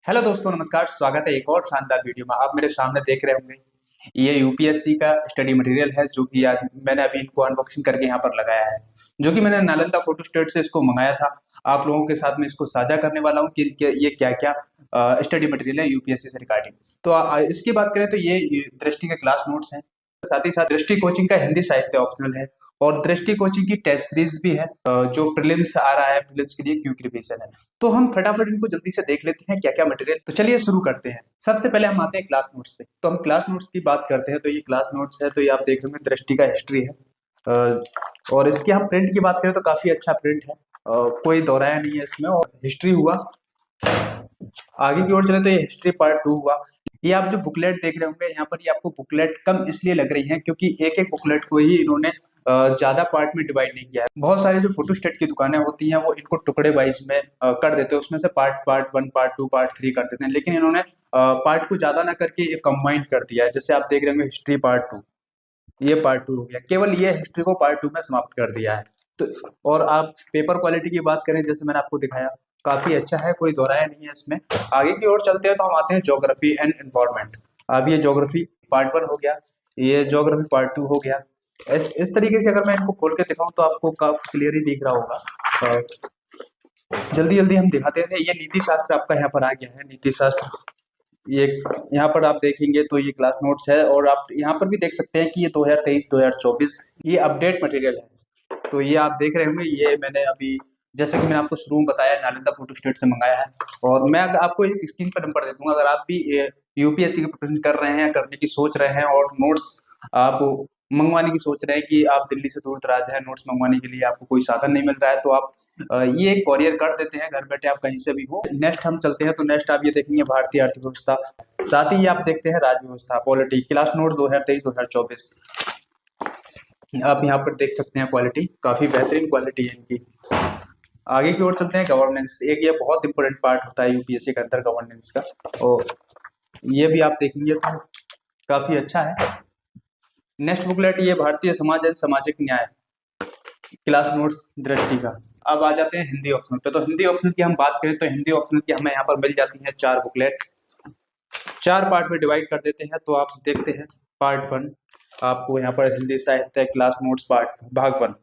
Hello दोस्तों, नमस्कार। स्वागत है एक और शानदार वीडियो में। आप मेरे सामने देख रहे होंगे ये यूपीएससी का स्टडी मटेरियल है, जो कि आज मैंने अभी इनको अनबॉक्सिंग करके यहाँ पर लगाया है, जो कि मैंने नालंदा फोटो स्टेट से इसको मंगाया था। आप लोगों के साथ में इसको साझा करने वाला हूँ कि ये क्या क्या स्टडी मटेरियल है यूपीएससी से रिगार्डिंग। तो इसकी बात करें तो ये दृष्टि के क्लास नोट्स हैं। साथ ही साथ दृष्टि कोचिंग का हिंदी साहित्य ऑप्शनल है, और दृष्टि कोचिंग की टेस्ट सीरीज भी है, जो प्रीलिम्स आ रहा है, प्रीलिम्स के लिए क्विक रिवीजन है। तो हम फटाफट इनको जल्दी से देख लेते हैं क्या क्या मटेरियल। तो चलिए शुरू करते हैं। सबसे पहले हम आते हैं क्लास नोट्स पे। तो हम क्लास नोट्स की बात करते हैं, तो ये क्लास नोट्स है। तो ये आप देख रहे होंगे दृष्टि का हिस्ट्री है, और इसकी हम प्रिंट की बात करें तो काफी अच्छा प्रिंट है, कोई दोहराया नहीं है इसमें। और हिस्ट्री हुआ, आगे की ओर चले तो ये हिस्ट्री पार्ट 2 हुआ। ये आप जो बुकलेट देख रहे होंगे यहाँ पर, ये आपको बुकलेट कम इसलिए लग रही है क्योंकि एक एक बुकलेट को ही इन्होंने ज्यादा पार्ट में डिवाइड नहीं किया है। बहुत सारे जो फोटोस्टेट की दुकानें होती हैं वो इनको टुकड़े वाइज में कर देते हैं, उसमें से पार्ट 1, पार्ट 2, पार्ट 3 कर देते हैं, लेकिन इन्होंने पार्ट को ज्यादा ना करके ये कंबाइंड कर दिया है। जैसे आप देख रहे होंगे हिस्ट्री पार्ट 2, ये पार्ट 2 हो गया, केवल ये हिस्ट्री को पार्ट 2 में समाप्त कर दिया है। तो और आप पेपर क्वालिटी की बात करें, जैसे मैंने आपको दिखाया, काफी अच्छा है, कोई दोहराया नहीं है इसमें। आगे की ओर चलते हैं तो हम आते हैं ज्योग्राफी एंड एनवायरनमेंट। अब ये ज्योग्राफी पार्ट 1 हो गया, ये ज्योग्राफी पार्ट 2 हो गया। इस तरीके से अगर मैं इनको खोल के दिखाऊं तो आपको काफी क्लियरली दिख रहा होगा। जल्दी जल्दी हम दिखाते हैं। ये नीति शास्त्र आपका यहाँ पर आ गया है, नीति शास्त्र। ये यहाँ पर आप देखेंगे तो ये क्लास नोट्स है, और आप यहाँ पर भी देख सकते हैं कि ये 2023-2024 ये अपडेट मटेरियल है। तो ये आप देख रहे होंगे, ये मैंने अभी, जैसे कि मैंने आपको शुरू में बताया, नालंदा फोटो स्टेट से मंगाया है। और मैं अगर आपको एक स्क्रीन पर नंबर दे दूंगा, अगर आप भी यूपीएससी की प्रिपरेशन कर रहे हैं, करने की सोच रहे हैं, और नोट्स आप मंगवाने की सोच रहे हैं कि आप दिल्ली से दूर दराज हैं, नोट्स मंगवाने के लिए आपको कोई साधन नहीं मिल रहा है, तो आप ये कोरियर कर देते हैं घर बैठे, आप कहीं से भी हो। नेक्स्ट हम चलते हैं, तो नेक्स्ट आप ये देखेंगे भारतीय अर्थव्यवस्था। साथ ही ये आप देखते हैं राज्य व्यवस्था, पॉलिटी, क्लास नोट 2023-2024। आप यहाँ पर देख सकते हैं क्वालिटी, काफी बेहतरीन क्वालिटी है इनकी। आगे की ओर चलते हैं गवर्नेंस। एक ये बहुत इंपॉर्टेंट पार्ट होता है यूपीएससी के अंदर, गवर्नेंस का, और ये भी आप देखेंगे तो काफी अच्छा है। नेक्स्ट बुकलेट ये भारतीय समाज एंड सामाजिक न्याय, क्लास नोट्स दृष्टि का। अब आ जाते हैं हिंदी ऑप्शनल पे। तो हिंदी ऑप्शनल की हम बात करें तो हिंदी ऑप्शनल की हमें यहाँ पर मिल जाती है 4 बुकलेट, 4 पार्ट में डिवाइड कर देते हैं। तो आप देखते हैं पार्ट 1 आपको यहाँ पर हिंदी साहित्य क्लास नोट्स पार्ट भाग 1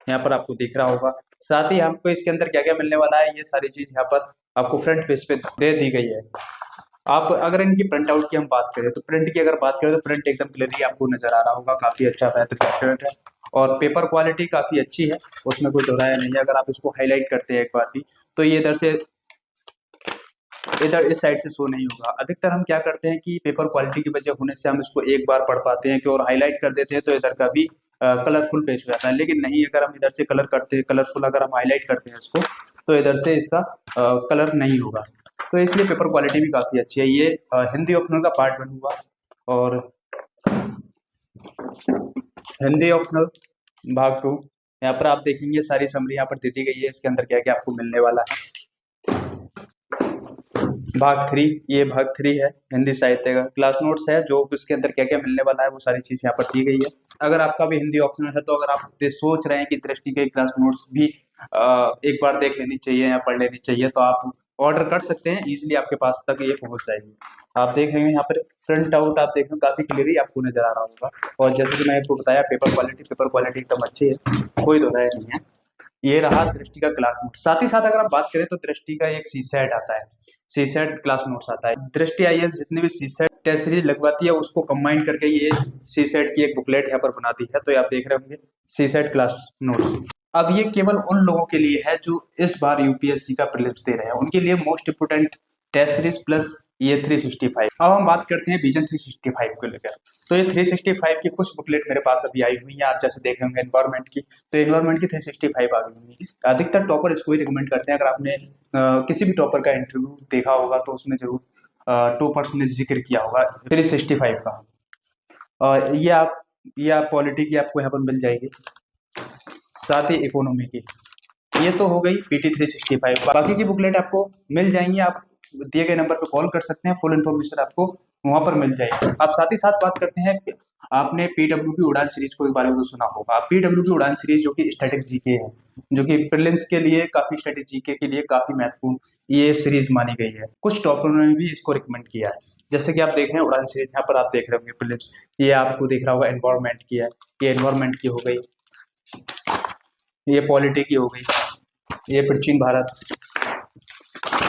यहाँ पर आपको दिख रहा होगा। साथ ही आपको इसके अंदर क्या क्या मिलने वाला है, ये सारी चीज यहाँ पर आपको फ्रंट पेज पे दे दी गई है। आप अगर इनकी प्रिंट आउट की हम बात करें, तो प्रिंट की अगर बात करें तो प्रिंट एकदम क्लियरली आपको नजर आ रहा होगा, काफी अच्छा बेहतरीन प्रिंट है, और पेपर क्वालिटी काफी अच्छी है, उसमें कोई दोहराया नहीं है। अगर आप इसको हाईलाइट करते हैं एक बार भी, तो ये इधर इस साइड से शो नहीं होगा। अधिकतर हम क्या करते हैं कि पेपर क्वालिटी की वजह होने से हम इसको एक बार पढ़ पाते हैं कि, और हाईलाइट कर देते हैं तो इधर का भी कलरफुल पेज हो जाता है। लेकिन नहीं, अगर हम इधर से कलर करते हैं, कलरफुल अगर हम हाईलाइट करते हैं इसको, तो इधर से इसका कलर नहीं होगा। तो इसलिए पेपर क्वालिटी भी काफी अच्छी है। ये हिंदी ऑप्शनल का पार्ट 1 हुआ। और हिंदी ऑप्शनल भाग 2, यहाँ पर आप देखेंगे सारी समरी यहाँ पर दे दी गई है, इसके अंदर क्या क्या आपको मिलने वाला है। भाग 3, ये भाग 3 है, हिंदी साहित्य का क्लास नोट्स है, जो इसके अंदर क्या क्या मिलने वाला है वो सारी चीज यहाँ पर दी गई है। अगर आपका भी हिंदी ऑप्शनल है, तो अगर आप सोच रहे हैं कि दृष्टि के क्लास नोट्स भी एक बार देख लेनी चाहिए या पढ़ लेनी चाहिए, तो आप ऑर्डर कर सकते हैं, इजीली आपके पास तक ये पहुंच जाएगी। आप देख रहे हैं यहाँ पर प्रिंट आउट, आप देख रहे हैं काफी क्लियरली आपको नजर आ रहा होगा। और जैसे कि मैं आपको बताया, पेपर क्वालिटी एकदम अच्छी है, कोई दोहराया नहीं है। ये रहा दृष्टि का क्लास नोट। साथ ही साथ अगर आप बात करें तो दृष्टि का एक सीसेट आता है, सीसेट क्लास नोट्स आता है। दृष्टि आईएएस जितने भी सीसेट टेस्ट सीरीज लगवाती है, उसको कंबाइन करके ये सीसेट की एक बुकलेट यहाँ पर बनाती है। तो ये आप देख रहे होंगे सीसेट क्लास नोट्स। अब ये केवल उन लोगों के लिए है जो इस बार यूपीएससी का प्रीलिम्स दे रहे हैं, उनके लिए most important test series plus ये 365। अब हम बात करते हैं विजन 365 को लेकर। तो ये 365 की कुछ बुकलेट मेरे पास अभी आई हुई है। आप जैसे देख रहे होंगे एनवायरमेंट की, तो एनवायरमेंट की 365 आ गई होंगी। अधिकतर टॉपर इसको ही रिकमेंड करते हैं। अगर आपने किसी भी टॉपर का इंटरव्यू देखा होगा, तो उसमें जरूर टॉपर्स ने जिक्र किया होगा 365 का। ये आप पॉलिटी की आपको यहाँ पर मिल जाएगी, साथ ही इकोनॉमी की। ये तो हो गई पीटी 365। बाकी की बुकलेट आपको मिल जाएंगी, आप दिए गए नंबर पर कॉल कर सकते हैं, फुल इन्फॉर्मेशन आपको वहां पर मिल जाएगी। आप साथ ही साथ बात करते हैं आपने पीडब्ल्यू की उड़ान सीरीज को के बारे में तो सुना होगा। पीडब्ल्यू की उड़ान सीरीज जो कि स्टैटिक जीके है, जो कि प्रीलिम्स के लिए काफी, स्टैटिक जीके के लिए काफी महत्वपूर्ण ये सीरीज मानी गई है। कुछ टॉपरों ने भी इसको रिकमेंड किया है। जैसे कि आप देख रहे हैं उड़ान सीरीज, यहाँ पर आप देख रहे होंगे प्रीलिम्स, ये आपको दिख रहा होगा एनवायरमेंट की है, ये एनवायरमेंट की हो गई, ये पॉलिटी की हो गई, ये प्राचीन भारत,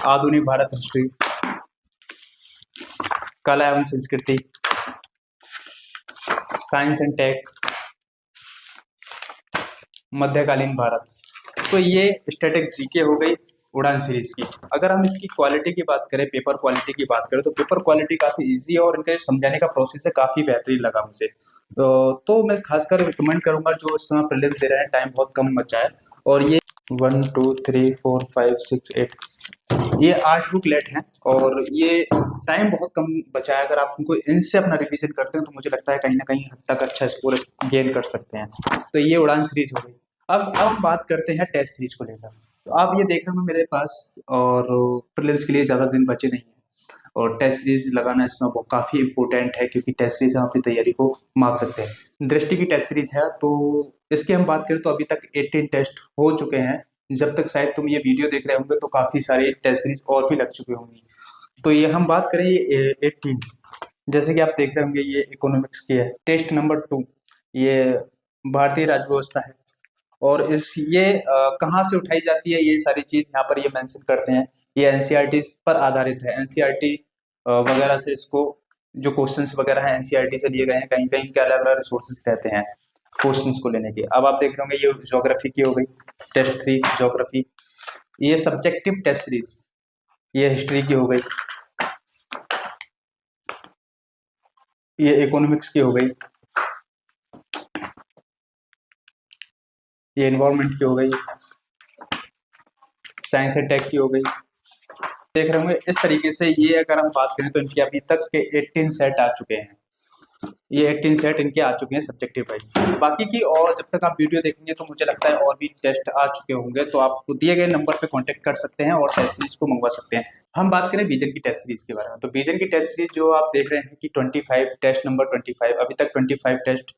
आधुनिक भारत हिस्ट्री, कला एवं संस्कृति, साइंस एंड टेक, मध्यकालीन भारत। तो ये स्टैटिक जीके हो गई उड़ान सीरीज की। अगर हम इसकी क्वालिटी की बात करें, पेपर क्वालिटी की बात करें, तो पेपर क्वालिटी काफ़ी इजी है और इनका जो समझाने का प्रोसेस है काफ़ी बेहतरीन लगा मुझे। तो मैं खासकर रिकमेंड करूंगा जो इस समय प्रीलिम्स दे रहे हैं, टाइम बहुत कम बचा है और ये 1 2 3 4 5 6 8 ये 8 बुकलेट हैं और ये टाइम बहुत कम बचा है। अगर आप उनको इनसे अपना रिवीजन करते हैं तो मुझे लगता है कहीं ना कहीं हद तक अच्छा स्कोर गेन कर सकते हैं। तो ये उड़ान सीरीज हो गई। अब बात करते हैं टेस्ट सीरीज को लेकर। तो आप ये देख रहे हो मेरे पास, और प्रीलिम्स के लिए ज़्यादा दिन बचे नहीं हैं और टेस्ट सीरीज लगाना इसमें वो काफ़ी इंपॉर्टेंट है, क्योंकि टेस्ट सीरीज हम अपनी तैयारी को माप सकते हैं। दृष्टि की टेस्ट सीरीज है, तो इसकी हम बात करें तो अभी तक 18 टेस्ट हो चुके हैं। जब तक शायद तुम ये वीडियो देख रहे होंगे तो काफ़ी सारी टेस्ट सीरीज और भी लग चुकी होंगी। तो ये हम बात करें ये 18, जैसे कि आप देख रहे होंगे ये इकोनॉमिक्स की है, टेस्ट नंबर 2 ये भारतीय राज्य व्यवस्था है। और इस ये कहाँ से उठाई जाती है, ये सारी चीज़ यहाँ पर ये मेंशन करते हैं। ये एनसीईआरटी पर आधारित है, एनसीईआरटी वगैरह से इसको जो क्वेश्चंस वगैरह हैं एनसीईआरटी से लिए गए हैं। कहीं कहीं के अलग अलग रिसोर्सेज रहते हैं क्वेश्चंस को लेने के। अब आप देख रहे होंगे ये ज्योग्राफी की हो गई, टेस्ट 3 ज्योग्राफी, ये सब्जेक्टिव टेस्ट सीरीज, ये हिस्ट्री की हो गई, ये इकोनॉमिक्स की हो गई, ये एनवायरमेंट की हो गई, साइंस एंड टेक की हो गई। देख रहे होंगे इस तरीके से ये अगर हम बात करें तो इनके अभी तक के 18 सेट आ चुके हैं। ये 18 सेट इनके आ चुके हैं सब्जेक्टिव वाइज। बाकी की और जब तक आप वीडियो देखेंगे तो मुझे लगता है और भी टेस्ट आ चुके होंगे, तो आप दिए गए नंबर पे कांटेक्ट कर सकते हैं और टेस्ट सीरीज को मंगवा सकते हैं। हम बात करें विजन की टेस्ट सीरीज के बारे में, तो विजन की टेस्ट सीरीज जो आप देख रहे हैं कि 25 टेस्ट नंबर 25, अभी तक 25 टेस्ट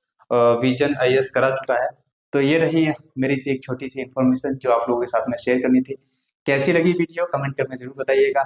विजन आईएएस करा चुका है। तो ये रही है मेरी सी एक छोटी सी इन्फॉर्मेशन जो आप लोगों के साथ में शेयर करनी थी। कैसी लगी वीडियो कमेंट करके जरूर बताइएगा।